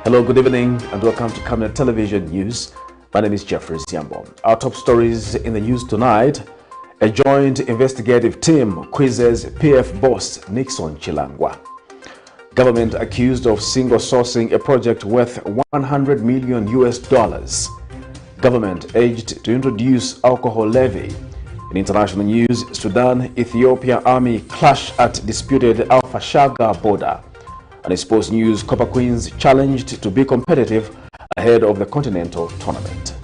Hello, good evening, and welcome to Camnet Television News. My name is Jeffrey Siambo. Our top stories in the news tonight: a joint investigative team quizzes PF boss NICKSON CHILANGWA. Government accused of single sourcing a project worth $100 million. Government urged to introduce alcohol levy. In international news, Sudan, Ethiopia army clash at disputed AL-FASHAGA border. And in sports news, Copper Queens challenged to be competitive ahead of the Continental tournament.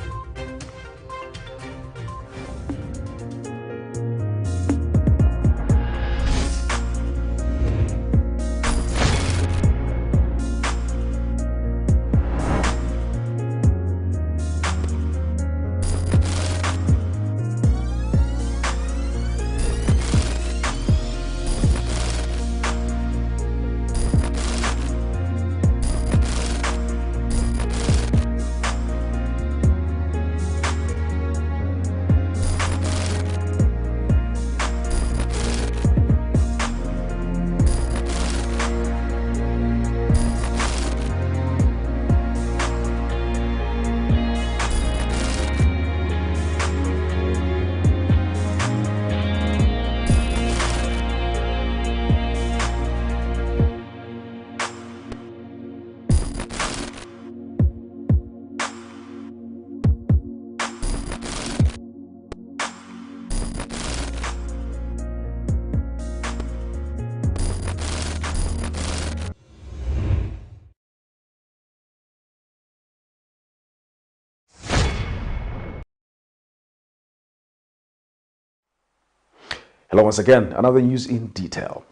Hello once again, another news in detail.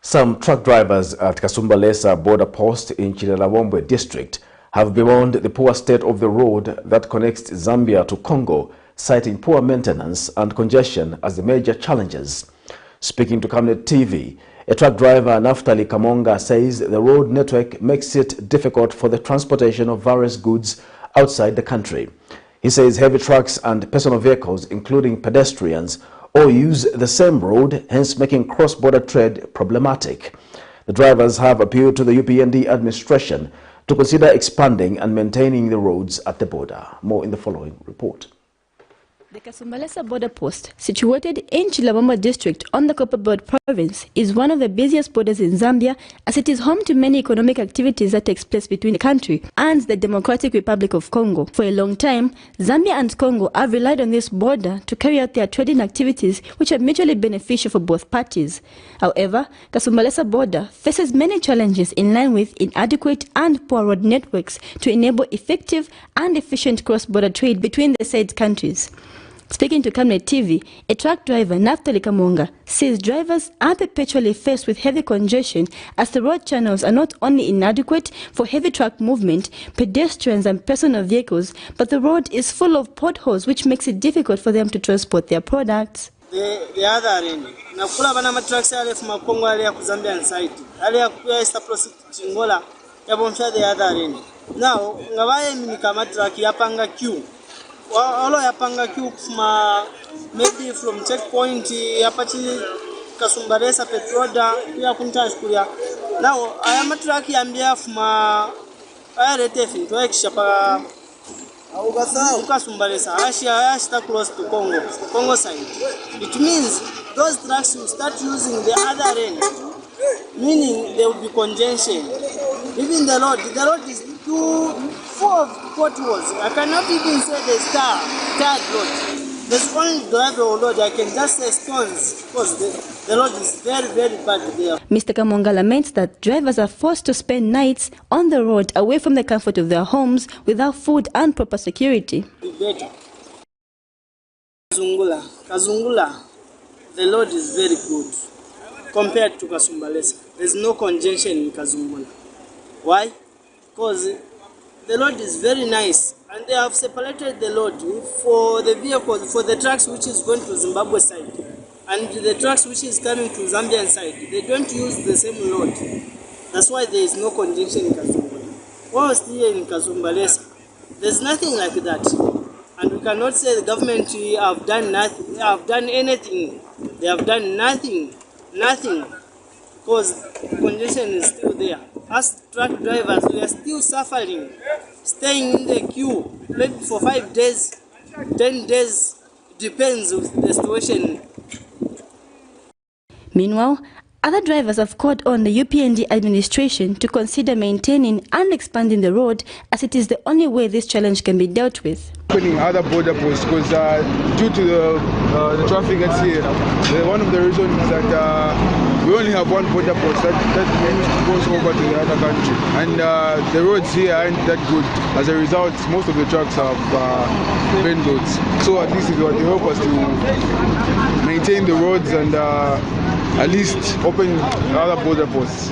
Some truck drivers at Kasumbalesa border post in Chilangwa district have bemoaned the poor state of the road that connects Zambia to Congo, citing poor maintenance and congestion as the major challenges. Speaking to Camnet TV, a truck driver, Naftali Kamonga, says the road network makes it difficult for the transportation of various goods outside the country. He says heavy trucks and personal vehicles, including pedestrians, or use the same road, hence making cross-border trade problematic. The drivers have appealed to the UPND administration to consider expanding and maintaining the roads at the border. More in the following report. The Kasumbalesa border post, situated in Chilangwa district on the Copperbelt province, is one of the busiest borders in Zambia, as it is home to many economic activities that takes place between the country and the Democratic Republic of Congo. For a long time, Zambia and Congo have relied on this border to carry out their trading activities, which are mutually beneficial for both parties. However, Kasumbalesa border faces many challenges in line with inadequate and poor road networks to enable effective and efficient cross-border trade between the said countries. Speaking to Camnet TV, a truck driver, Naftali Kamonga, says drivers are perpetually faced with heavy congestion as the road channels are not only inadequate for heavy truck movement, pedestrians and personal vehicles, but the road is full of potholes, which makes it difficult for them to transport their products. The other end, nakula bana trucks ale from Congo ale ku Zambian side, ale ku East Africa Chingola, yabomsha the other end. Now, ngabaye mini kama truck yapanga queue. Olo yapanga queue maybe from checkpoint yapachi Kasumbalesa petroda ya kunta shkulia. Now I am truck yambia fuma ayarete finto ekishapa Kasumbalesa ashita close to Congo side. It means those trucks will start using the other end, meaning there will be congestion. Even the road is too full of potholes. I cannot even say the tarred road. There's only drivable road. I can just say stones because the road is very, very bad there. Mr. Kamonga laments that drivers are forced to spend nights on the road away from the comfort of their homes without food and proper security. Better. Kazungula, the road is very good compared to Kasumbalesa. There's no congestion in Kazungula. Why? Because the road is very nice, and they have separated the road for the vehicles, for the trucks which is going to Zimbabwe side, and the trucks which is coming to Zambian side. They don't use the same road. That's why there is no congestion in Kasumbalesa. Whilst here in Kasumbalesa, there's nothing like that. And we cannot say the government have done nothing, have done anything. They have done nothing. because congestion is still there. Us truck drivers, we are still suffering, staying in the queue maybe for 5 days, 10 days, depends on the situation. Meanwhile, other drivers have called on the UPND administration to consider maintaining and expanding the road, as it is the only way this challenge can be dealt with. Opening other border posts, because due to the traffic that's here, one of the reasons is that we only have one border post that goes over to the other country, and the roads here aren't that good. As a result, most of the trucks have bend roads. So at least if you want to help us to maintain the roads and at least open other border posts.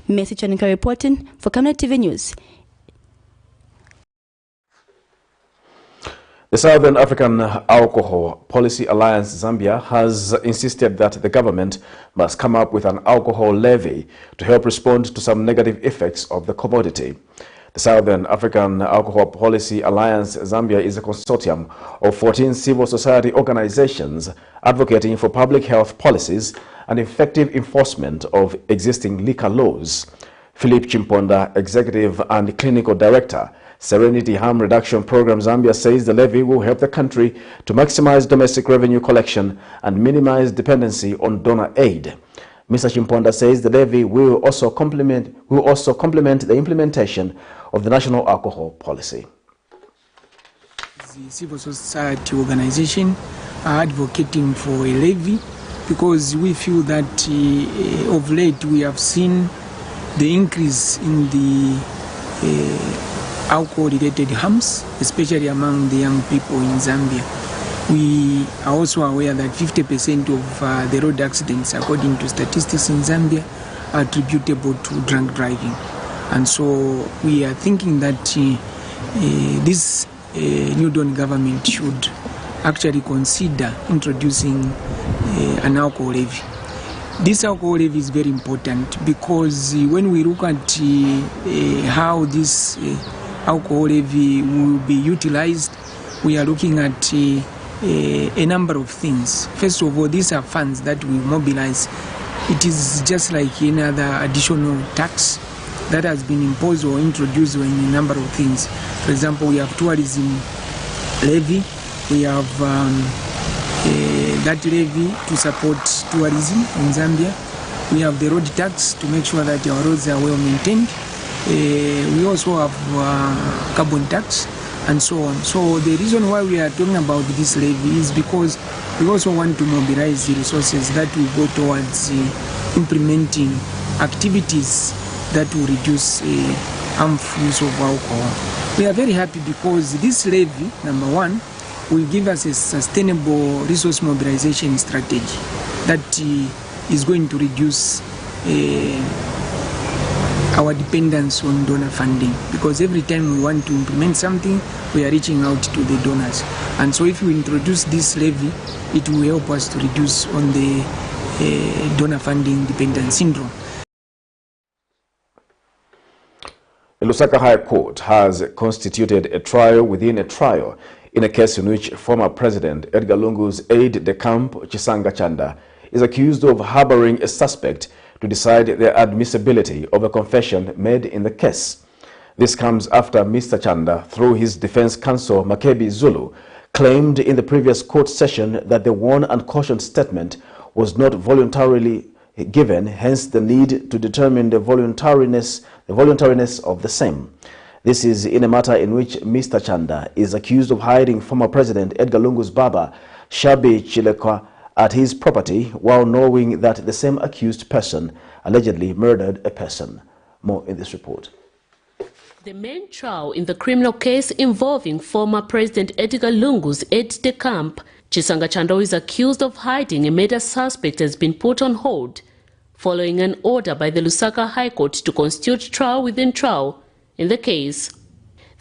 Messi Chanika reporting for Camnet TV News. The Southern African Alcohol Policy Alliance Zambia has insisted that the government must come up with an alcohol levy to help respond to some negative effects of the commodity. The Southern African Alcohol Policy Alliance Zambia is a consortium of 14 civil society organizations advocating for public health policies and effective enforcement of existing liquor laws. Philip Chimponda, Executive and Clinical Director, Serenity Harm Reduction Program Zambia, says the levy will help the country to maximize domestic revenue collection and minimize dependency on donor aid. Mr. Chimponda says the levy will also complement the implementation of the national alcohol policy. The civil society organization are advocating for a levy because we feel that of late we have seen the increase in the alcohol-related harms, especially among the young people in Zambia. We are also aware that 50% of the road accidents, according to statistics in Zambia, are attributable to drunk driving. And so we are thinking that this New Dawn government should actually consider introducing an alcohol levy. This alcohol levy is very important because when we look at how this alcohol levy will be utilized, we are looking at a number of things. First of all, these are funds that we mobilize. It is just like any other additional tax that has been imposed or introduced in a number of things. For example, we have tourism levy. We have that levy to support tourism in Zambia. We have the road tax to make sure that our roads are well maintained. We also have carbon tax and so on. So the reason why we are talking about this levy is because we also want to mobilize the resources that will go towards implementing activities that will reduce harmful use of alcohol. We are very happy because this levy, number one, will give us a sustainable resource mobilization strategy that is going to reduce our dependence on donor funding, because every time we want to implement something, we are reaching out to the donors. And so if we introduce this levy, it will help us to reduce on the donor funding dependence syndrome. The Lusaka High Court has constituted a trial within a trial in a case in which former President Edgar Lungu's aide-de-camp Chisanga Chanda is accused of harboring a suspect to decide the admissibility of a confession made in the case. This comes after Mr. Chanda, through his defense counsel Makebi Zulu, claimed in the previous court session that the warn and caution statement was not voluntarily given, hence the need to determine the voluntariness of the same. This is in a matter in which Mr. Chanda is accused of hiding former President Edgar Lungu's Baba, Shabi Chilekwa, at his property while knowing that the same accused person allegedly murdered a person. More in this report. The main trial in the criminal case involving former President Edgar Lungu's aide-de-camp, Chisanga Chanda, is accused of hiding a murder suspect, has been put on hold following an order by the Lusaka High Court to constitute trial within trial in the case.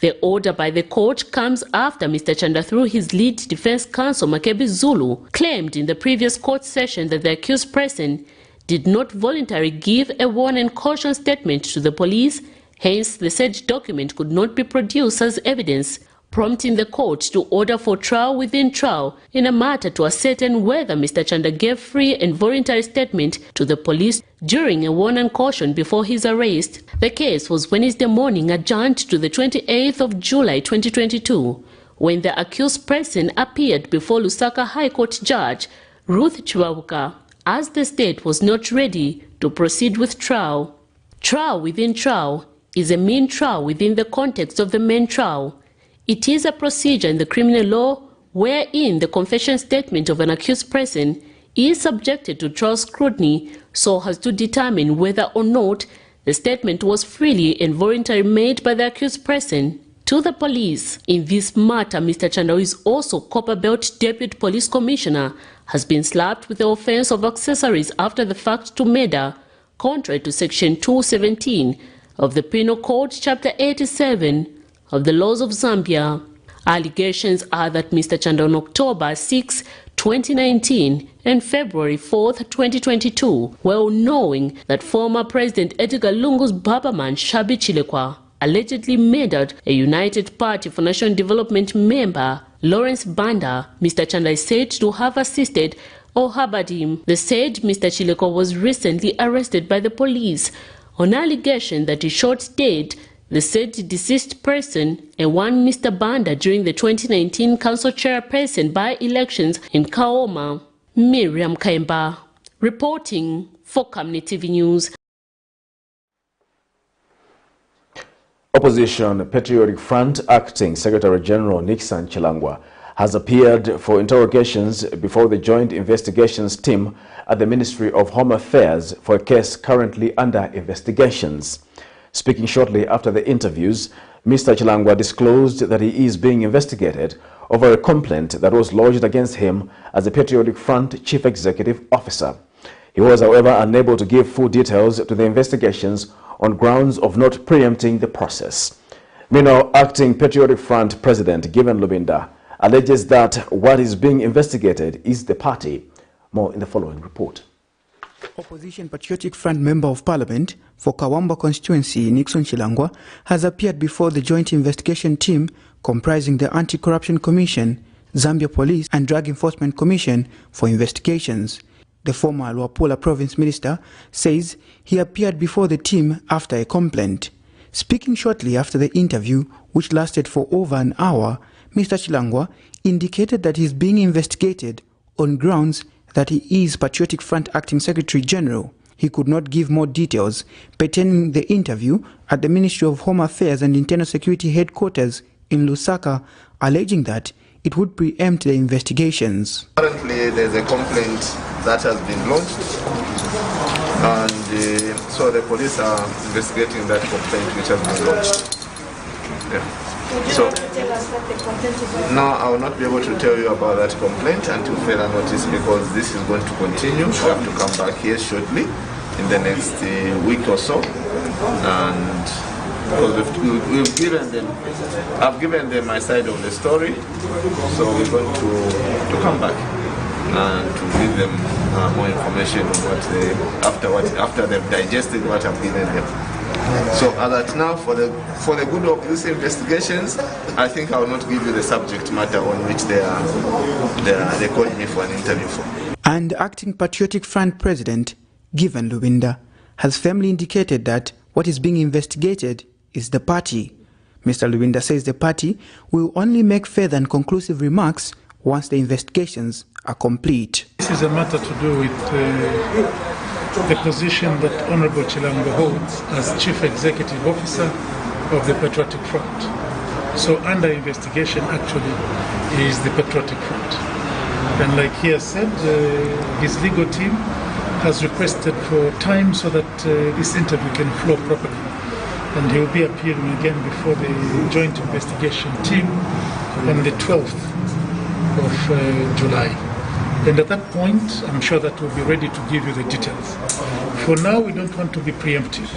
The order by the court comes after Mr. Chanda, through his lead defense counsel Makebi Zulu, claimed in the previous court session that the accused person did not voluntarily give a warn and caution statement to the police, hence the said document could not be produced as evidence, prompting the court to order for trial within trial in a matter to ascertain whether Mr. Chanda gave free and voluntary statement to the police During a warn and caution before his arrest, the case was Wednesday morning adjourned to the 28th of July 2022, when the accused person appeared before Lusaka High Court Judge Ruth Chiwabuka, as the state was not ready to proceed with trial. Trial within trial is a mean trial within the context of the main trial. It is a procedure in the criminal law wherein the confession statement of an accused person is subjected to trial scrutiny so as to determine whether or not the statement was freely and voluntarily made by the accused person to the police. In this matter, Mr. Chandawi's also Copperbelt Deputy Police Commissioner has been slapped with the offense of accessories after the fact to murder, contrary to Section 217 of the Penal Code, Chapter 87 of the Laws of Zambia. Allegations are that Mr. Chanda on October 6, 2019 and February 4, 2022, well knowing that former President Edgar Lungu's Babaman Shabi Chilekwa allegedly murdered a United Party for National Development member, Lawrence Banda, Mr. Chanda is said to have assisted or harbored him. The said Mr. Chilekwa was recently arrested by the police on allegation that he shot dead the said deceased person and one Mr. Banda during the 2019 council chairperson by-elections in Kaoma. Miriam Kaimba, reporting for Camnet TV News. Opposition Patriotic Front Acting Secretary General NICKSON CHILANGWA has appeared for interrogations before the Joint Investigations Team at the Ministry of Home Affairs for a case currently under investigations. Speaking shortly after the interviews, Mr. Chilangwa disclosed that he is being investigated over a complaint that was lodged against him as the Patriotic Front Chief Executive Officer. He was, however, unable to give full details to the investigations on grounds of not preempting the process. Meanwhile, Acting Patriotic Front President Given Lubinda alleges that what is being investigated is the party. More in the following report. Opposition Patriotic Front Member of Parliament for Kawamba constituency, NICKSON CHILANGWA, has appeared before the Joint Investigation Team comprising the Anti-Corruption Commission, Zambia Police and Drug Enforcement Commission for investigations. The former Luapula Province Minister says he appeared before the team after a complaint. Speaking shortly after the interview, which lasted for over an hour, Mr. Chilangwa indicated that he is being investigated on grounds that he is Patriotic Front Acting Secretary General. He could not give more details pertaining the interview at the Ministry of Home Affairs and Internal Security Headquarters in Lusaka, alleging that it would preempt the investigations. Currently, there's a complaint that has been lodged, and so the police are investigating that complaint which has been lodged. Yeah. So now I will not be able to tell you about that complaint until further notice, because this is going to continue. We have to come back here shortly in the next week or so, and because we've given them, I've given them my side of the story, so we're going to come back and to give them more information on what after they've digested what I've given them. So as at now, for the good of these investigations, I think I will not give you the subject matter on which they called me for an interview for. And Acting Patriotic Front President Given Lubinda has firmly indicated that what is being investigated is the party. Mr. Lubinda says the party will only make further and conclusive remarks once the investigations are complete. This is a matter to do with the position that Honorable Chilangwa holds as Chief Executive Officer of the Patriotic Front. So under investigation actually is the Patriotic Front. And like he has said, his legal team has requested for time so that this interview can flow properly. And he will be appearing again before the Joint Investigation Team on the 12th of July. And at that point, I'm sure that we'll be ready to give you the details. For now, we don't want to be preemptive.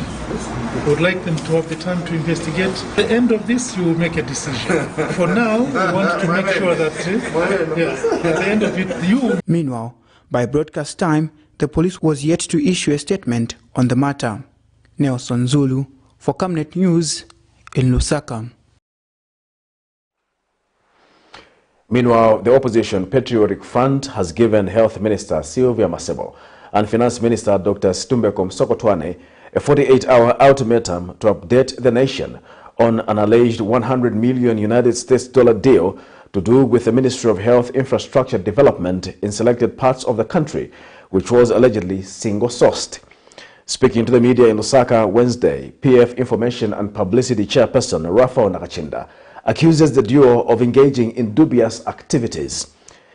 We would like them to have the time to investigate. At the end of this, you will make a decision. For now, we want to make sure that at the end of it, you... Meanwhile, by broadcast time, the police was yet to issue a statement on the matter. Nelson Zulu for Camnet News in Lusaka. Meanwhile, the opposition Patriotic Front has given Health Minister Sylvia Masebo and Finance Minister Dr. Situmbeko Msokotwane a 48-hour ultimatum to update the nation on an alleged $100 million United States deal to do with the Ministry of Health Infrastructure Development in selected parts of the country, which was allegedly single-sourced. Speaking to the media in Lusaka Wednesday, PF Information and Publicity Chairperson Raphael Nakachinda accuses the duo of engaging in dubious activities.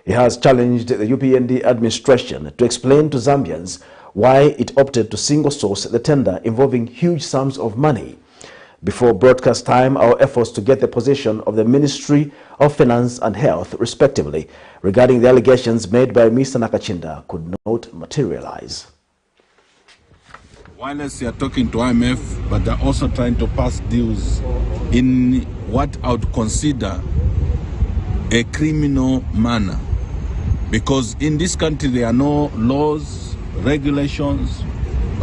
He has challenged the UPND administration to explain to Zambians why it opted to single-source the tender involving huge sums of money. Before broadcast time, our efforts to get the position of the Ministry of Finance and Health, respectively, regarding the allegations made by Mr. Nakachinda could not materialize. Wireless, they are talking to IMF, but they're also trying to pass deals in what I would consider a criminal manner. Because in this country, there are no laws, regulations,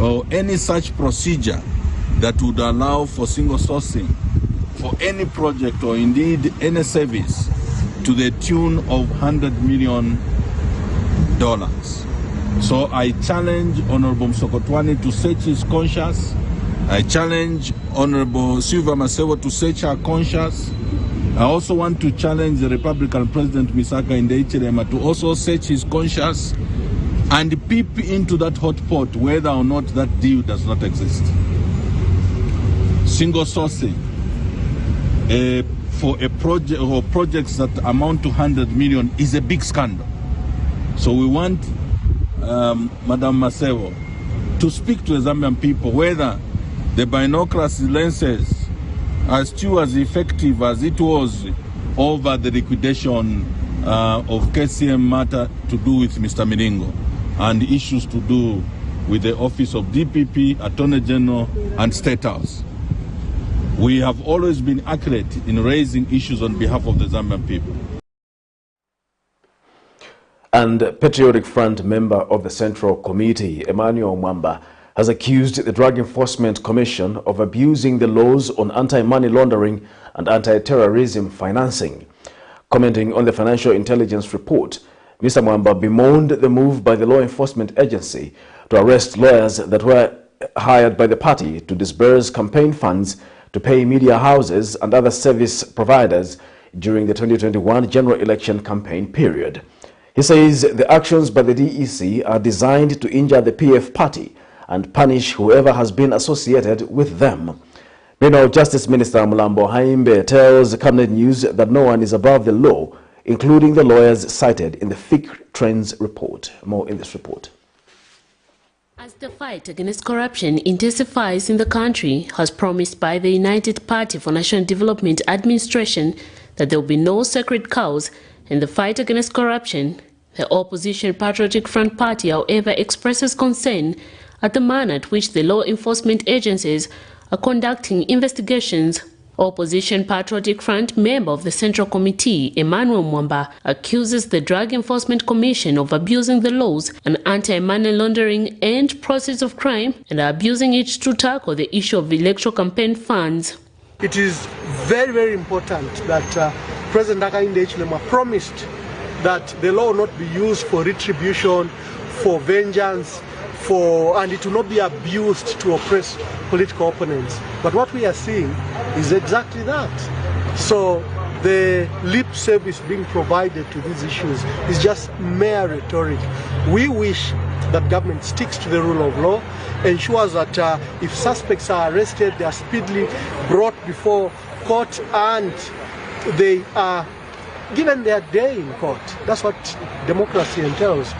or any such procedure that would allow for single sourcing for any project or indeed any service to the tune of $100 million. So I challenge Honorable Msokotwane to search his conscience. I challenge Honorable Silva Masewo to search her conscience. I also want to challenge the Republican President Misaka Ndeichilema to also search his conscience and peep into that hot pot whether or not that deal does not exist. Single sourcing for a project or projects that amount to 100 million is a big scandal. So we want Madam Masewo to speak to the Zambian people whether the binoculars lenses are still as effective as it was over the liquidation of KCM matter to do with Mr. Miningo and issues to do with the office of DPP, Attorney General and State House. We have always been accurate in raising issues on behalf of the Zambian people. And Patriotic Front member of the Central Committee, Emmanuel Mwamba, has accused the Drug Enforcement Commission of abusing the laws on anti-money laundering and anti-terrorism financing. Commenting on the Financial Intelligence Report, Mr. Mwamba bemoaned the move by the law enforcement agency to arrest lawyers that were hired by the party to disburse campaign funds to pay media houses and other service providers during the 2021 general election campaign period. He says the actions by the DEC are designed to injure the PF party and punish whoever has been associated with them. Meanwhile, Justice Minister Mulambo Haimbe tells Camnet News that no one is above the law, including the lawyers cited in the FIC Trends report. More in this report. As the fight against corruption intensifies in the country, as promised by the United Party for National Development administration that there will be no sacred cows in the fight against corruption, the opposition Patriotic Front Party, however, expresses concern at the manner at which the law enforcement agencies are conducting investigations. Opposition Patriotic Front member of the Central Committee, Emmanuel Mwamba, accuses the Drug Enforcement Commission of abusing the laws on anti-money laundering and process of crime and are abusing it to tackle the issue of electoral campaign funds. It is very, very important that President Hakainde Hichilema promised that the law will not be used for retribution, for vengeance, and it will not be abused to oppress political opponents. But what we are seeing is exactly that. So the lip service being provided to these issues is just mere rhetoric. We wish that government sticks to the rule of law, ensures that if suspects are arrested, they are speedily brought before court and they are given their day in court. That's what democracy entails.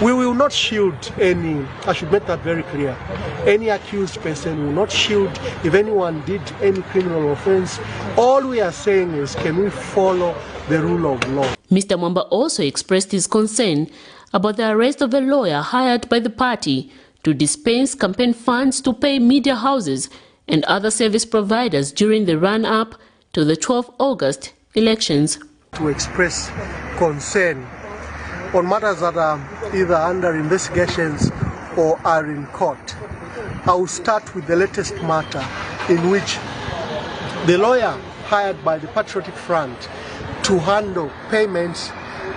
We will not shield any, I should make that very clear, any accused person will not shield if anyone did any criminal offense. All we are saying is, can we follow the rule of law? Mr. Mwamba also expressed his concern about the arrest of a lawyer hired by the party to dispense campaign funds to pay media houses and other service providers during the run-up to the 12th August elections. To express concern on matters that are either under investigations or are in court. I will start with the latest matter in which the lawyer hired by the Patriotic Front to handle payments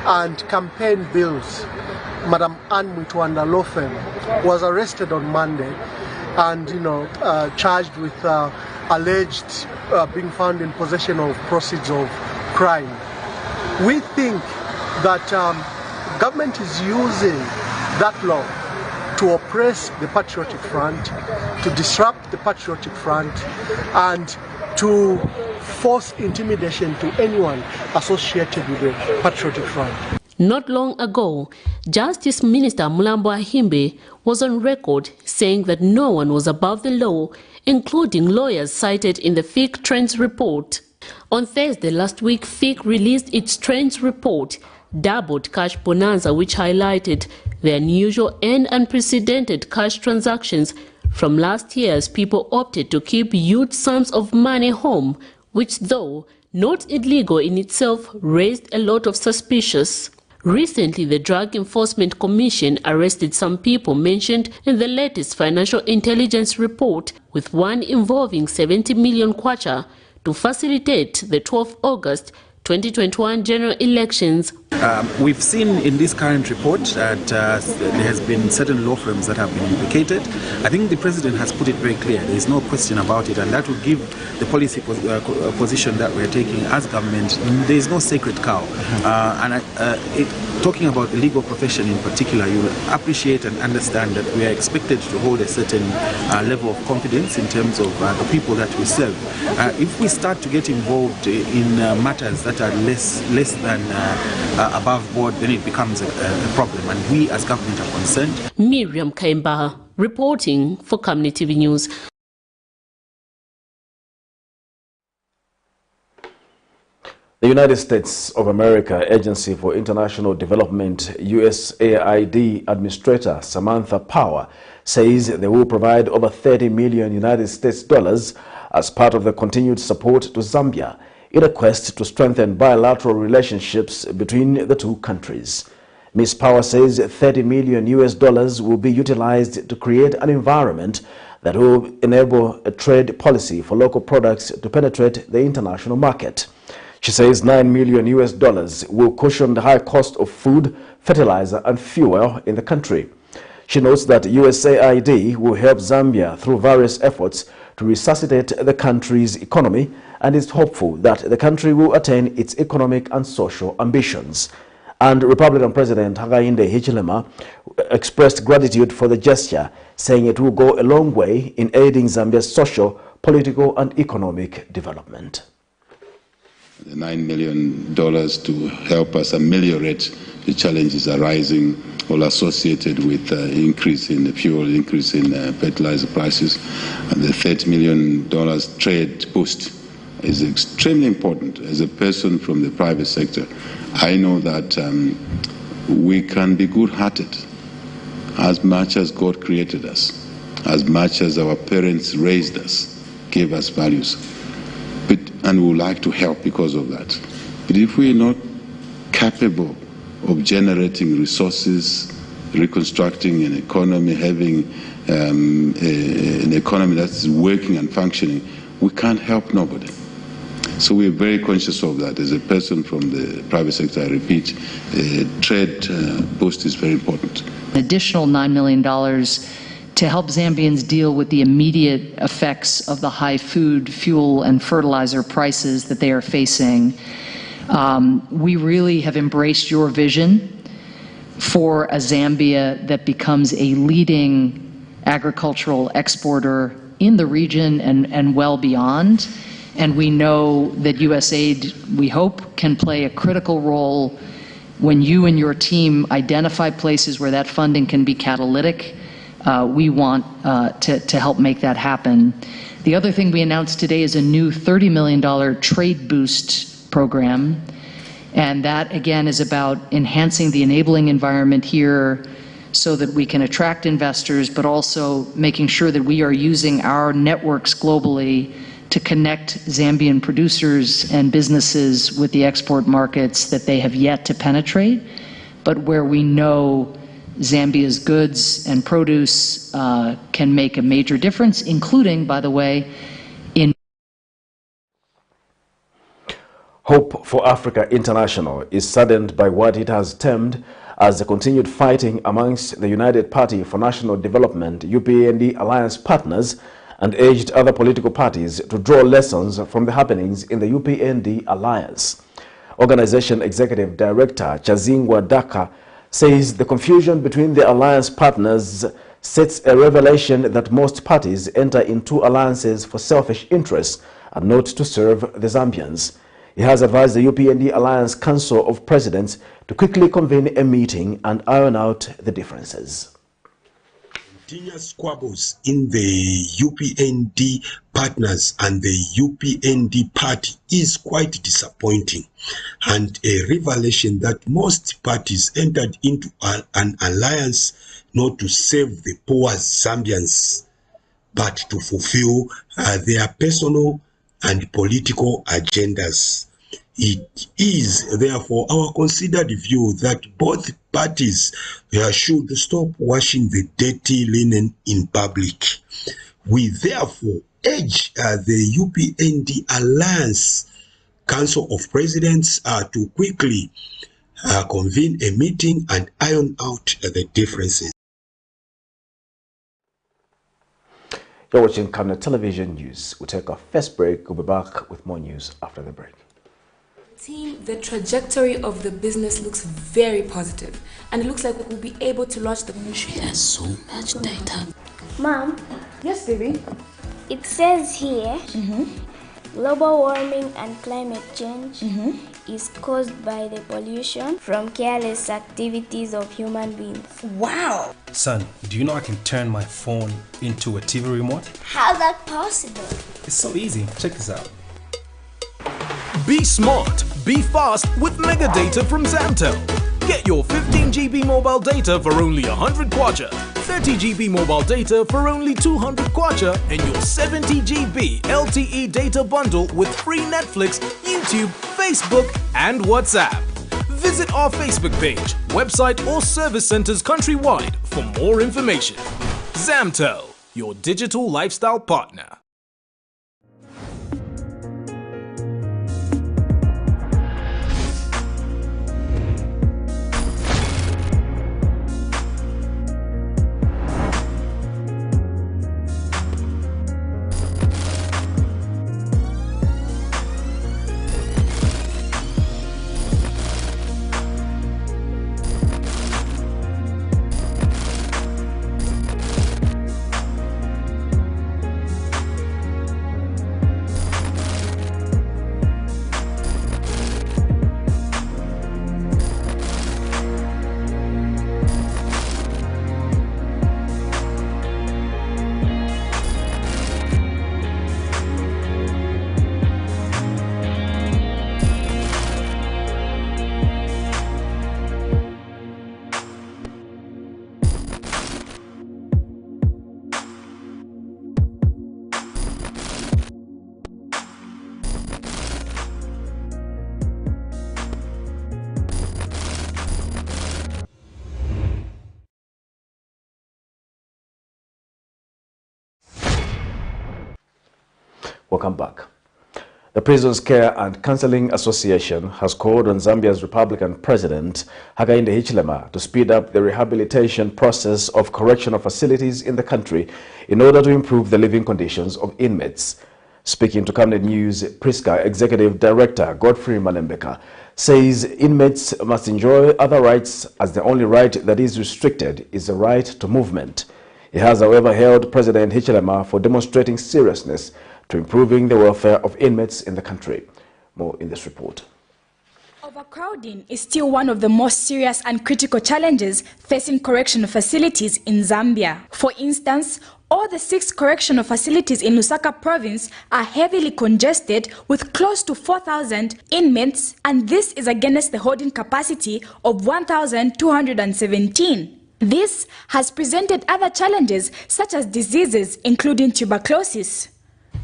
and campaign bills Madam Anne Mwitwanda law firm, was arrested on Monday and, charged with alleged being found in possession of proceeds of crime. We think that government is using that law to oppress the Patriotic Front, to disrupt the Patriotic Front, and to force intimidation to anyone associated with the Patriotic Front. Not long ago, Justice Minister Mulambo Ahimbe was on record saying that no one was above the law, including lawyers cited in the FIC Trends report. On Thursday last week, FIC released its Trends report, Doubled Cash Bonanza, which highlighted the unusual and unprecedented cash transactions from last year as people opted to keep huge sums of money home, which, though not illegal in itself, raised a lot of suspicions. Recently, the Drug Enforcement Commission arrested some people mentioned in the latest financial intelligence report, with one involving 70 million kwacha to facilitate the 12th August 2021 general elections. We've seen in this current report that there has been certain law firms that have been implicated. I think the President has put it very clear. There is no question about it, and that will give the policy position that we're taking as government. There is no sacred cow. Talking about the legal profession in particular, you will appreciate and understand that we are expected to hold a certain level of confidence in terms of the people that we serve. If we start to get involved in matters that are less than above board, then it becomes a problem, and we as government are concerned. Miriam Kaimbaha reporting for Camnet TV News. The United States of America Agency for International Development USAID Administrator Samantha Power says they will provide over 30 million United States dollars as part of the continued support to Zambia in a quest to strengthen bilateral relationships between the two countries. Ms. Power says 30 million US dollars will be utilized to create an environment that will enable a trade policy for local products to penetrate the international market. She says 9 million US dollars will cushion the high cost of food, fertilizer and fuel in the country. She notes that USAID will help Zambia through various efforts to resuscitate the country's economy and is hopeful that the country will attain its economic and social ambitions. And Republican President Hakainde Hichilema expressed gratitude for the gesture, saying it will go a long way in aiding Zambia's social, political and economic development. The $9 million to help us ameliorate the challenges arising or associated with increase in the fuel, increase in fertilizer prices, and the $30 million trade boost is extremely important. As a person from the private sector, I know that we can be good-hearted as much as God created us, as much as our parents raised us, gave us values. And we would like to help because of that. But if we're not capable of generating resources, reconstructing an economy, having an economy that's working and functioning, we can't help nobody. So we're very conscious of that. As a person from the private sector, I repeat, trade boost is very important. An additional $9 million to help Zambians deal with the immediate effects of the high food, fuel, and fertilizer prices that they are facing. We really have embraced your vision for a Zambia that becomes a leading agricultural exporter in the region and well beyond. And we know that USAID, we hope, can play a critical role when you and your team identify places where that funding can be catalytic. We want to help make that happen. The other thing we announced today is a new $30 million trade boost program. And that, again, is about enhancing the enabling environment here so that we can attract investors, but also making sure that we are using our networks globally to connect Zambian producers and businesses with the export markets that they have yet to penetrate, but where we know Zambia's goods and produce can make a major difference, including, by the way, in Hope for Africa International is saddened by what it has termed as the continued fighting amongst the United Party for National Development UPND alliance partners, and urged other political parties to draw lessons from the happenings in the UPND alliance. Organization Executive Director CHILANGWA Daka says the confusion between the alliance partners sets a revelation that most parties enter into alliances for selfish interests and not to serve the Zambians. He has advised the UPND Alliance Council of Presidents to quickly convene a meeting and iron out the differences. Continuous squabbles in the UPND partners and the UPND party is quite disappointing, and a revelation that most parties entered into an alliance not to save the poor Zambians, but to fulfill their personal and political agendas. It is therefore our considered view that both parties should stop washing the dirty linen in public. We therefore urge the UPND Alliance Council of Presidents to quickly convene a meeting and iron out the differences. You're watching Camnet Television News. We'll take our first break. We'll be back with more news after the break. Team, the trajectory of the business looks very positive, and it looks like we'll be able to launch the ministry. There's so much data. Mom? Yes, baby? It says here, global warming and climate change is caused by the pollution from careless activities of human beings. Wow! Son, do you know I can turn my phone into a TV remote? How's that possible? It's so easy. Check this out. Be smart, be fast with mega data from Zamtel. Get your 15 GB mobile data for only 100 kwacha, 30 GB mobile data for only 200 kwacha, and your 70 GB LTE data bundle with free Netflix, YouTube, Facebook, and WhatsApp. Visit our Facebook page, website, or service centers countrywide for more information. Zamtel, your digital lifestyle partner. Welcome back. The Prisons Care and Counseling Association has called on Zambia's Republican President Hakainde Hichilema to speed up the rehabilitation process of correctional facilities in the country in order to improve the living conditions of inmates. Speaking to Camnet News, PRISCA Executive Director Godfrey Malembeka says inmates must enjoy other rights, as the only right that is restricted is the right to movement. He has, however, hailed President Hichilema for demonstrating seriousness to improving the welfare of inmates in the country. More in this report. Overcrowding is still one of the most serious and critical challenges facing correctional facilities in Zambia. For instance, all the 6 correctional facilities in Lusaka province are heavily congested with close to 4,000 inmates, and this is against the holding capacity of 1,217. This has presented other challenges such as diseases including tuberculosis.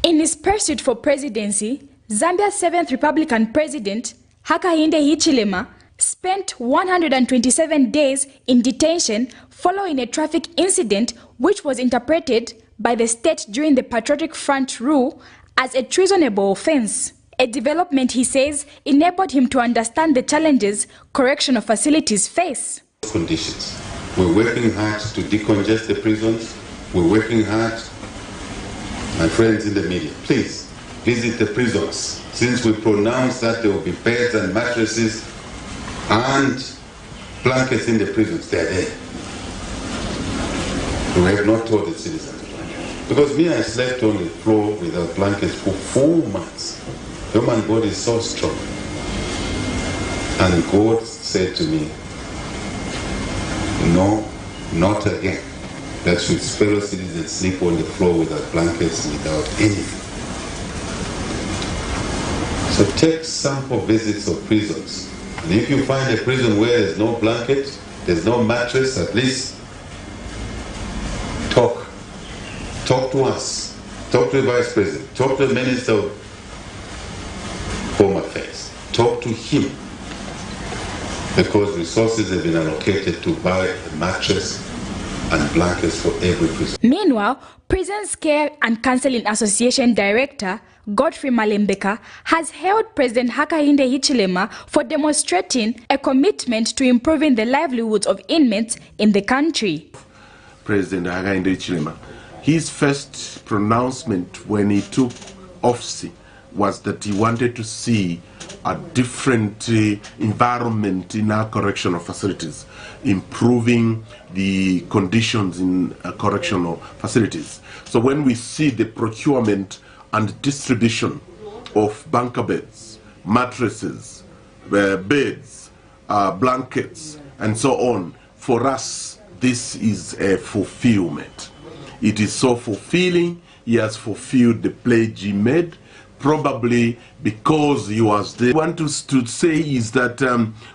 In his pursuit for presidency, Zambia's 7th Republican President, Hakainde Hichilema, spent 127 days in detention following a traffic incident which was interpreted by the state during the Patriotic Front rule as a treasonable offense. A development, he says, enabled him to understand the challenges correctional facilities face. conditions. We're working hard to decongest the prisons. We're working hard, my friends in the media, please visit the prisons. Since we pronounced that there will be beds and mattresses and blankets in the prisons, they're there. We have not told the citizens. Because me, I slept on the floor without blankets for 4 months. Human body is so strong. And God said to me, no, not again. That should fellow citizens sleep on the floor without blankets, without anything. So take sample visits of prisons. And if you find a prison where there's no blanket, there's no mattress, at least talk. Talk to us. Talk to the Vice President. Talk to the Minister of Home Affairs. Talk to him. Because resources have been allocated to buy a mattress and blankets for every prison. Meanwhile, Prisons Care and Counseling Association Director Godfrey Malembeka has hailed President Hakainde Hichilema for demonstrating a commitment to improving the livelihoods of inmates in the country. President Hakainde Hichilema, his first pronouncement when he took office was that he wanted to see a different environment in our correctional facilities, improving the conditions in correctional facilities. So when we see the procurement and distribution of bunker beds, mattresses, beds, blankets, and so on, for us, this is a fulfillment. It is so fulfilling. He has fulfilled the pledge he made, probably because he was there. What I want to say is that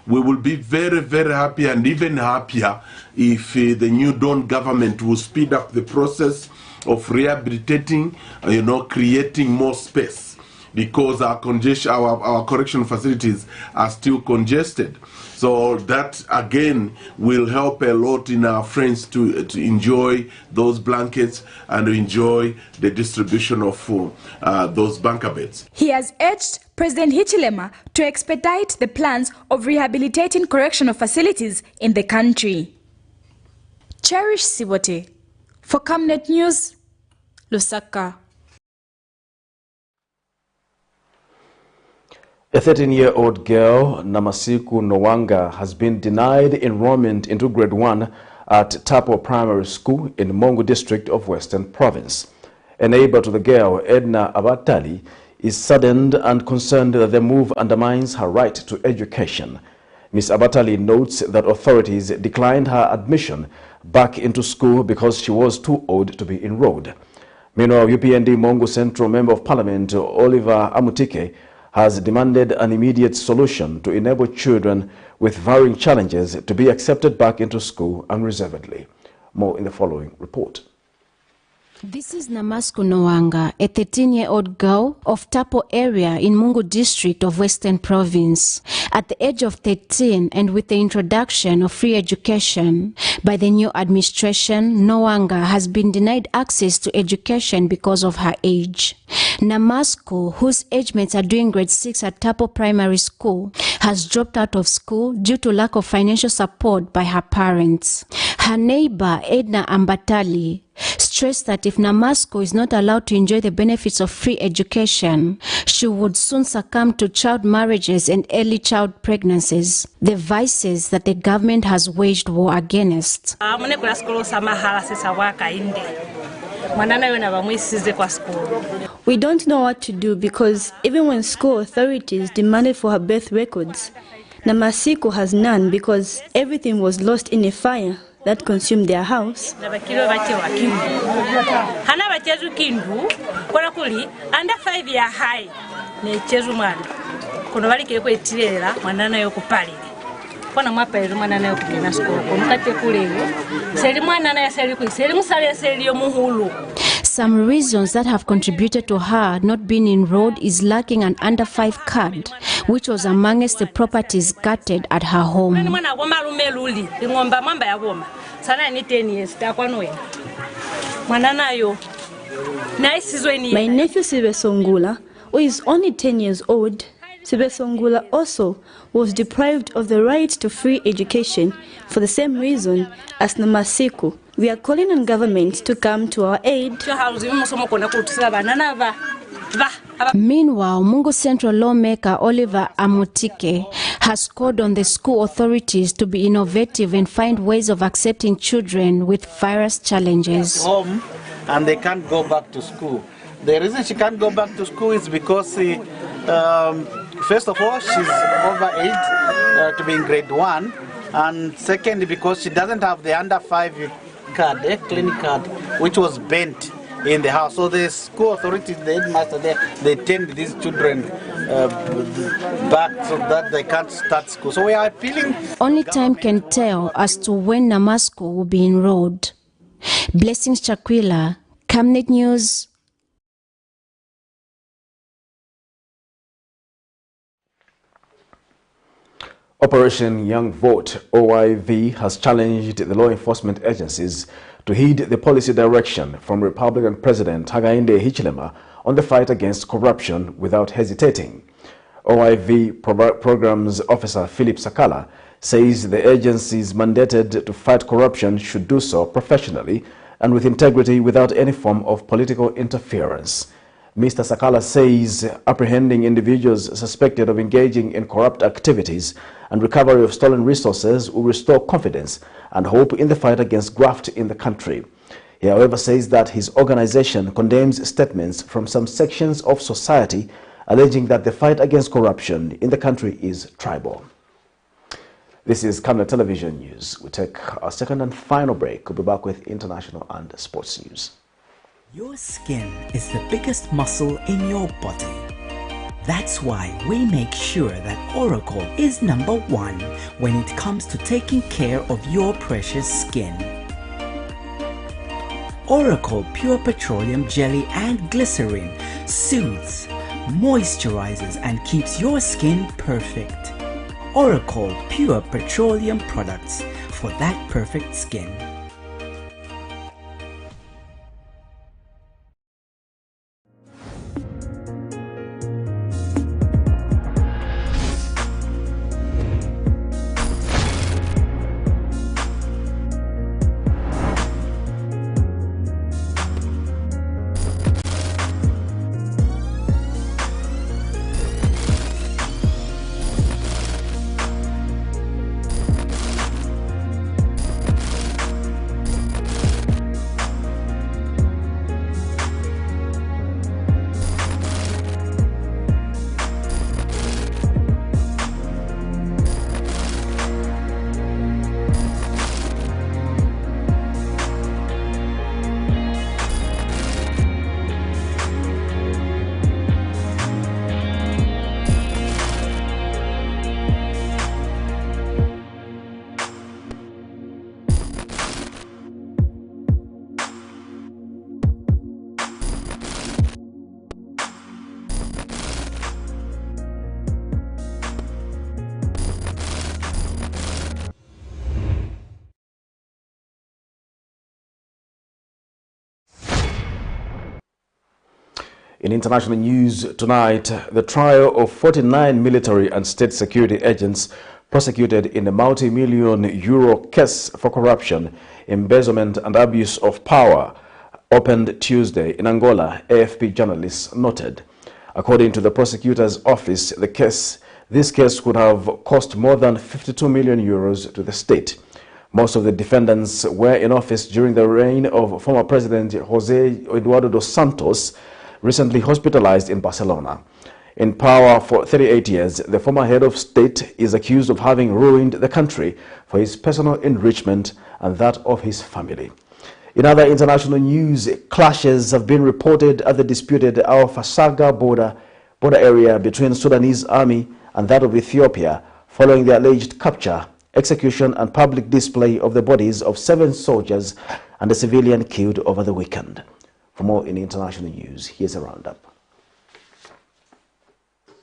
we will be very, very happy and even happier if the new Dawn government will speed up the process of rehabilitating, creating more space, because our correctional facilities are still congested. So that again will help a lot in our friends to enjoy those blankets and enjoy the distribution of those bunker beds. He has urged President Hichilema to expedite the plans of rehabilitating correctional facilities in the country. Cherish Sibote for Camnet News, Lusaka. A 13-year-old girl, Namasiku Nwanga, has been denied enrollment into grade 1 at Tapo Primary School in Mongu District of Western Province. A neighbor to the girl, Edna Abatali, is saddened and concerned that the move undermines her right to education. Ms. Abatali notes that authorities declined her admission back into school because she was too old to be enrolled. Meanwhile, UPND Mongu Central Member of Parliament, Oliver Amutike, has demanded an immediate solution to enable children with varying challenges to be accepted back into school unreservedly. More in the following report. This is Namasiku Nwanga, a 13-year-old girl of Tapo area in Mongu District of Western Province. At the age of 13 and with the introduction of free education by the new administration, Nwanga has been denied access to education because of her age. Namasiku, whose age mates are doing grade 6 at Tapo Primary School, has dropped out of school due to lack of financial support by her parents. Her neighbor, Edna Ambatali, stressed that if Namasiku is not allowed to enjoy the benefits of free education, she would soon succumb to child marriages and early child pregnancies, the vices that the government has waged war against. We don't know what to do because even when school authorities demanded for her birth records, Namasiku has none because everything was lost in a fire that consumed their house. Under 5 year high, Some reasons that have contributed to her not being enrolled is lacking an under 5 card, which was amongst the properties gutted at her home. My nephew Silve Songula, who is only 10 years old, Sibesongula also was deprived of the right to free education for the same reason as Namasiku. We are calling on government to come to our aid. Meanwhile, Mungu Central lawmaker Oliver Amutike has called on the school authorities to be innovative and find ways of accepting children with various challenges. Home and they can't go back to school. The reason she can't go back to school is because first of all, she's over age to be in grade 1, and second, because she doesn't have the under 5 card, clinic card, which was bent in the house. So the school authorities, the headmaster there, they tend these children back so that they can't start school. So we are appealing. Only time can tell as to when Namasco will be enrolled. Blessings Chakwila, Camnet News. Operation Young Vote, OIV, has challenged the law enforcement agencies to heed the policy direction from Republican President Hakainde Hichilema on the fight against corruption without hesitating. OIV Programs Officer Philip Sakala says the agencies mandated to fight corruption should do so professionally and with integrity without any form of political interference. Mr. Sakala says apprehending individuals suspected of engaging in corrupt activities and recovery of stolen resources will restore confidence and hope in the fight against graft in the country. He, however, says that his organization condemns statements from some sections of society alleging that the fight against corruption in the country is tribal. This is Camnet Television News. We take our second and final break. We'll be back with international and sports news. Your skin is the biggest muscle in your body. That's why we make sure that Oracle is #1 when it comes to taking care of your precious skin. Oracle Pure Petroleum Jelly and Glycerin soothes, moisturizes and keeps your skin perfect. Oracle Pure Petroleum products for that perfect skin. In international news tonight, the trial of 49 military and state security agents prosecuted in a multi-million euro case for corruption, embezzlement and abuse of power opened Tuesday in Angola, AFP journalists noted. According to the prosecutor's office, this case could have cost more than 52 million euros to the state. Most of the defendants were in office during the reign of former President José Eduardo dos Santos, recently hospitalized in Barcelona. In power for 38 years, the former head of state is accused of having ruined the country for his personal enrichment and that of his family. In other international news, clashes have been reported at the disputed AL-FASHAGA border area between Sudanese army and that of Ethiopia following the alleged capture, execution and public display of the bodies of 7 soldiers and a civilian killed over the weekend. For more in international news, here's a roundup.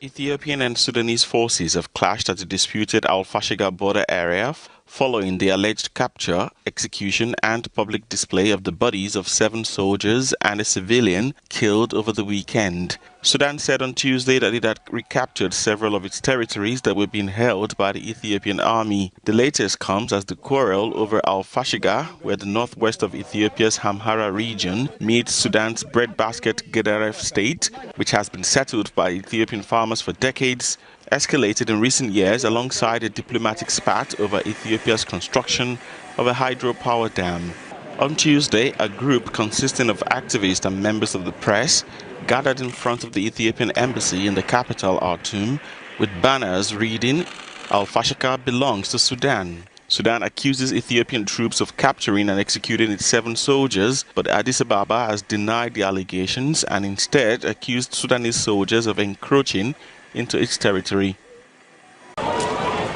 Ethiopian and Sudanese forces have clashed at the disputed AL-FASHAGA border area following the alleged capture, execution and public display of the bodies of 7 soldiers and a civilian killed over the weekend. Sudan said on Tuesday that it had recaptured several of its territories that were being held by the Ethiopian army. The latest comes as the quarrel over AL-FASHAGA, where the northwest of Ethiopia's Amhara region meets Sudan's breadbasket Gedaref state, which has been settled by Ethiopian farmers for decades, escalated in recent years alongside a diplomatic spat over Ethiopia's construction of a hydropower dam. On Tuesday, a group consisting of activists and members of the press gathered in front of the Ethiopian embassy in the capital, Khartoum, with banners reading, "Al-FASHAGA belongs to Sudan." Sudan accuses Ethiopian troops of capturing and executing its 7 soldiers, but Addis Ababa has denied the allegations and instead accused Sudanese soldiers of encroaching into its territory.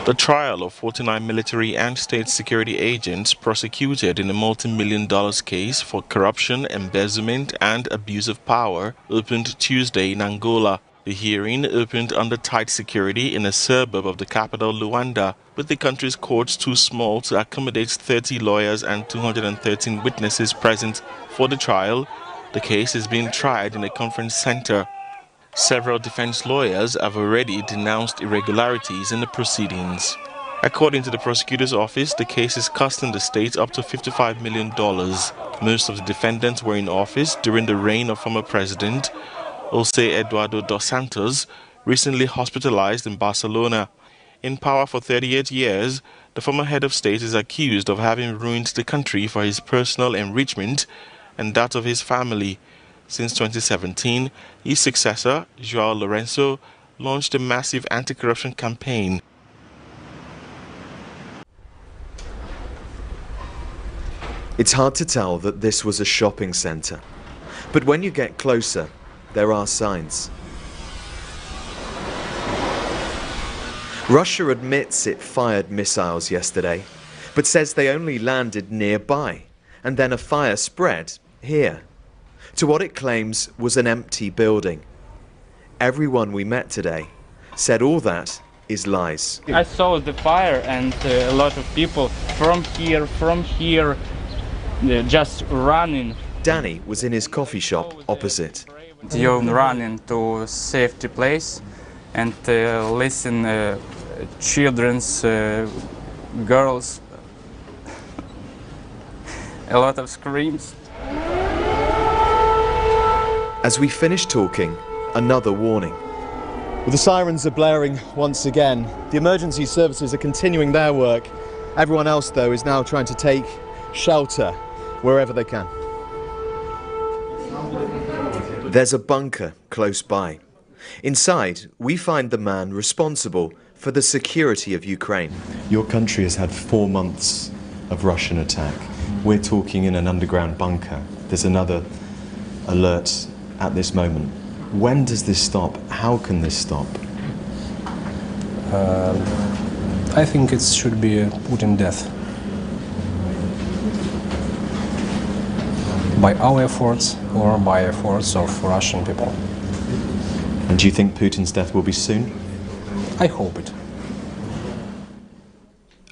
The trial of 49 military and state security agents prosecuted in a multi-million-dollar case for corruption, embezzlement and abuse of power opened Tuesday in Angola. The hearing opened under tight security in a suburb of the capital, Luanda, with the country's courts too small to accommodate 30 lawyers and 213 witnesses present for the trial. The case is being tried in a conference center. Several defense lawyers have already denounced irregularities in the proceedings. According to the prosecutor's office, the case is costing the state up to $55 million. Most of the defendants were in office during the reign of former President José Eduardo dos Santos, recently hospitalized in Barcelona. In power for 38 years, the former head of state is accused of having ruined the country for his personal enrichment and that of his family. Since 2017, his successor, João Lourenço, launched a massive anti-corruption campaign. It's hard to tell that this was a shopping centre, but when you get closer, there are signs. Russia admits it fired missiles yesterday, but says they only landed nearby, and then a fire spread here, to what it claims was an empty building. Everyone we met today said all that is lies. I saw the fire and a lot of people from here, just running. Danny was in his coffee shop opposite. You run into safety place and listen children's, girls, a lot of screams. As we finish talking, another warning. Well, the sirens are blaring once again. The emergency services are continuing their work. Everyone else, though, is now trying to take shelter wherever they can. There's a bunker close by. Inside, we find the man responsible for the security of Ukraine. Your country has had 4 months of Russian attack. We're talking in an underground bunker. There's another alert at this moment. When does this stop? How can this stop? I think it should be put in death. By our efforts or by efforts of Russian people. And do you think Putin's death will be soon? I hope it.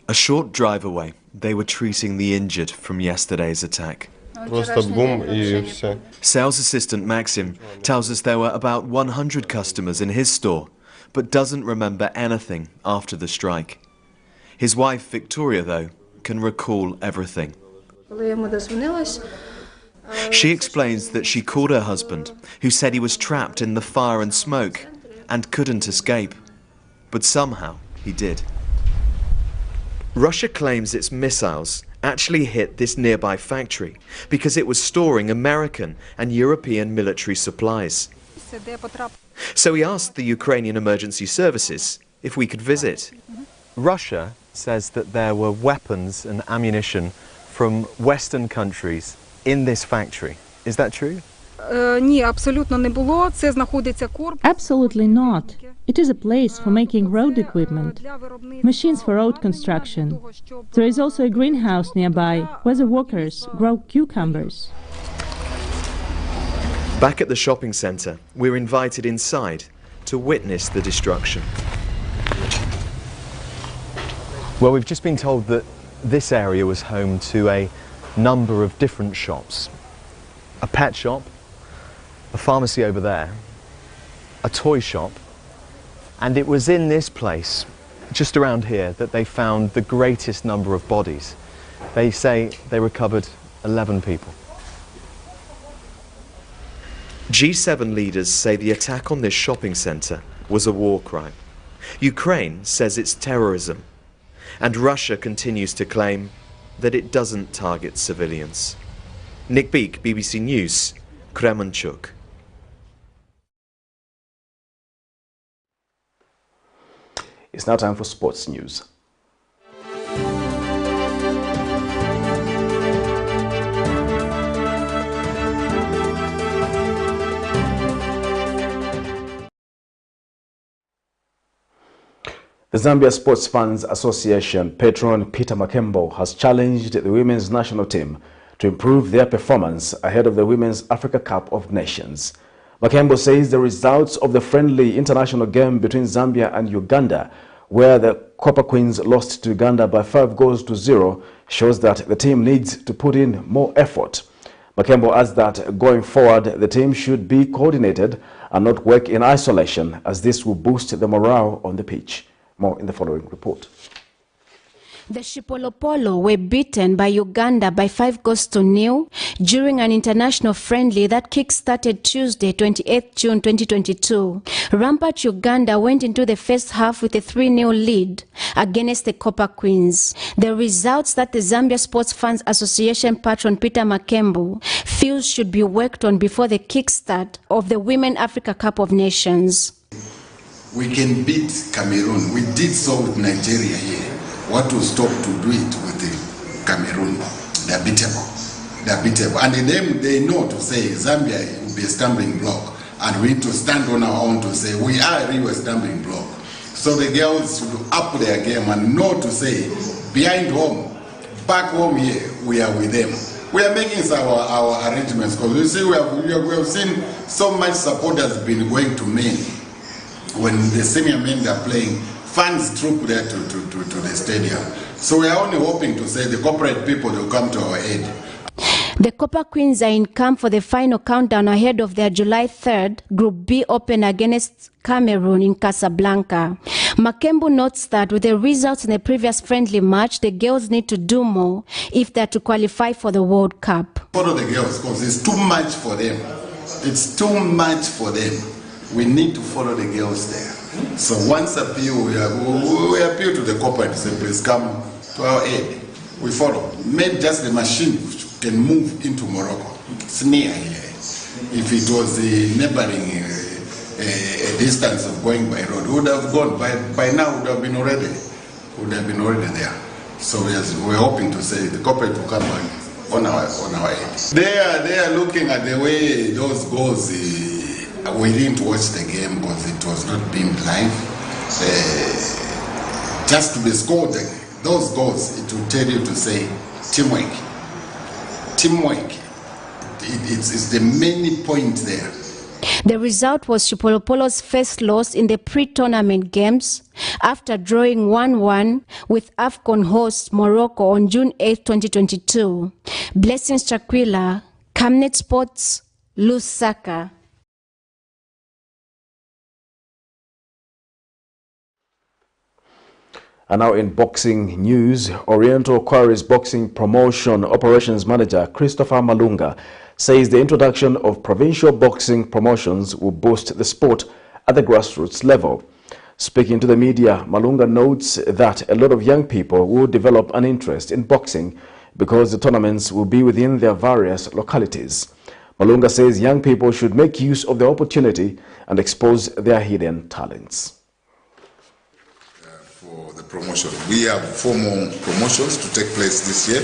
A short drive away, they were treating the injured from yesterday's attack. Sales assistant Maxim tells us there were about 100 customers in his store, but doesn't remember anything after the strike. His wife Victoria, though, can recall everything. She explains that she called her husband, who said he was trapped in the fire and smoke and couldn't escape, but somehow he did. Russia claims its missiles actually hit this nearby factory because it was storing American and European military supplies. So we asked the Ukrainian emergency services if we could visit. Russia says that there were weapons and ammunition from Western countries in this factory. Is that true? Absolutely not. It is a place for making road equipment, machines for road construction. There is also a greenhouse nearby where the workers grow cucumbers. Back at the shopping centre, we're invited inside to witness the destruction. Well, we've just been told that this area was home to a number of different shops. A pet shop, a pharmacy over there, a toy shop, and it was in this place, just around here, that they found the greatest number of bodies. They say they recovered 11 people. G7 leaders say the attack on this shopping centre was a war crime. Ukraine says it's terrorism. And Russia continues to claim that it doesn't target civilians. Nick Beek, BBC News, Kremenchuk. It's now time for sports news. The Zambia Sports Fans Association patron Peter Makembo has challenged the women's national team to improve their performance ahead of the Women's Africa Cup of Nations. Makembo says the results of the friendly international game between Zambia and Uganda, where the Copper Queens lost to Uganda by 5-0, shows that the team needs to put in more effort. Makembo adds that going forward, the team should be coordinated and not work in isolation, as this will boost the morale on the pitch. More in the following report. The Shipolopolo were beaten by Uganda by 5-0 during an international friendly that kick-started Tuesday, 28 June 2022. Rampart Uganda went into the first half with a 3-0 lead against the Copper Queens. The results that the Zambia Sports Fans Association patron Peter Makembo feels should be worked on before the kickstart of the Women Africa Cup of Nations. We can beat Cameroon. We did so with Nigeria here. What will stop to do it with the Cameroon? They're beatable. They're beatable. And they know to say Zambia will be a stumbling block. And we need to stand on our own to say we are really a stumbling block. So the girls should up their game and know to say behind home, back home here, we are with them. We are making our arrangements because you see we have seen so much support has been going to men. When the senior men are playing, fans troop there to the stadium. So we are only hoping to say the corporate people will come to our aid. The Copper Queens are in camp for the final countdown ahead of their July 3rd Group B Open against Cameroon in Casablanca. Makembo notes that with the results in the previous friendly match, the girls need to do more if they are to qualify for the World Cup. Follow the girls because it's too much for them. It's too much for them. We need to follow the girls there. So once appeal, we appeal to the corporate, say please come to our aid. We follow. Maybe just the machine can move into Morocco. It's near here. If it was a neighboring a distance of going by road, would have gone by now. Would have been already there. So we're hoping to say the corporate will come back on our aid. They are looking at the way those goals. We didn't watch the game because it was not being live. Just to be scored, those goals, it will tell you to say teamwork. Teamwork. It's the main point there. The result was Shipolopolo's first loss in the pre-tournament games after drawing 1-1 with AFCON host Morocco on June 8, 2022. Blessings Chakwila, Camnet Sports, Lusaka. And now in boxing news, Oriental Quarries Boxing Promotion Operations Manager Christopher Malunga says the introduction of provincial boxing promotions will boost the sport at the grassroots level. Speaking to the media, Malunga notes that a lot of young people will develop an interest in boxing because the tournaments will be within their various localities. Malunga says young people should make use of the opportunity and expose their hidden talents. Promotion. We have 4 more promotions to take place this year,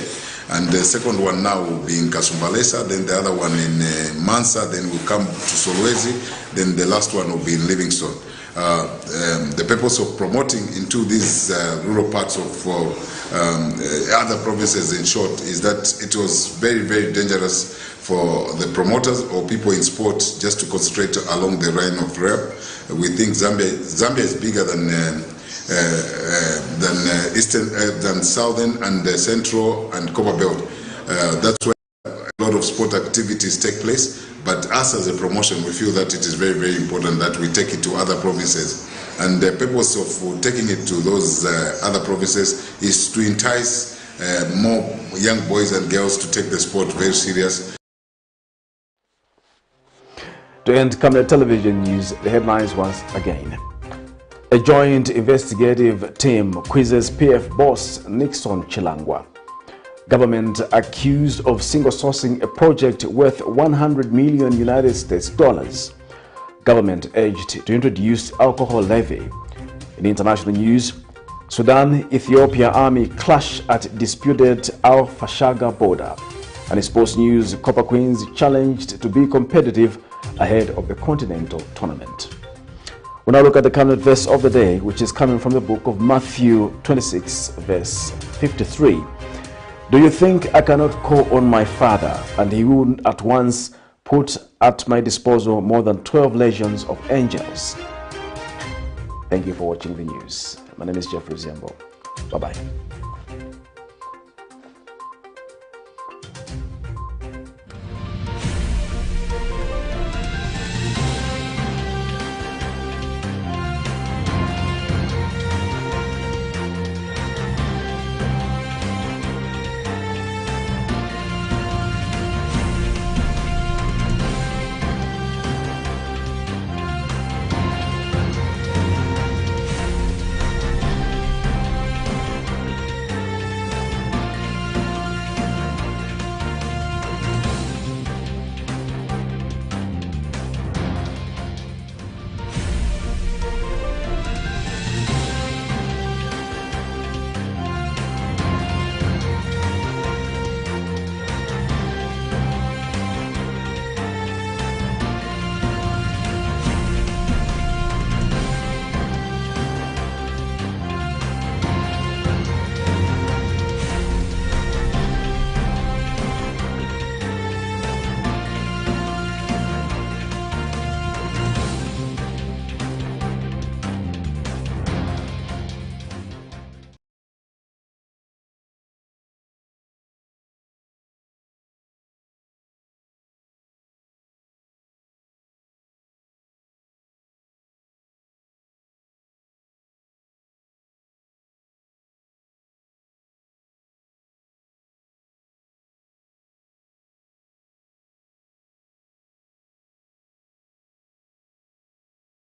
and the second one now will be in Kasumbalesa, then the other one in Mansa, then we'll come to Solwezi, then the last one will be in Livingstone. The purpose of promoting into these rural parts of other provinces, in short, is that it was very, very dangerous for the promoters or people in sport just to concentrate along the line of rail. We think Zambia is bigger than than southern and central and copper belt. That's where a lot of sport activities take place. But us as a promotion, we feel that it is very, very important that we take it to other provinces. And the purpose of taking it to those other provinces is to entice more young boys and girls to take the sport very serious. To end Camnet television news, the headlines once again. A joint investigative team quizzes PF boss NICKSON CHILANGWA. Government accused of single sourcing a project worth $100 million United States dollars. Government urged to introduce alcohol levy. In international news, Sudan-Ethiopia army clash at disputed AL-FASHAGA border. And in sports news, Copper Queens challenged to be competitive ahead of the Continental tournament. We now look at the Camnet verse of the day, which is coming from the book of Matthew 26, verse 53. Do you think I cannot call on my Father, and he will at once put at my disposal more than 12 legions of angels? Thank you for watching the news. My name is Jeffrey Ziambo. Bye-bye.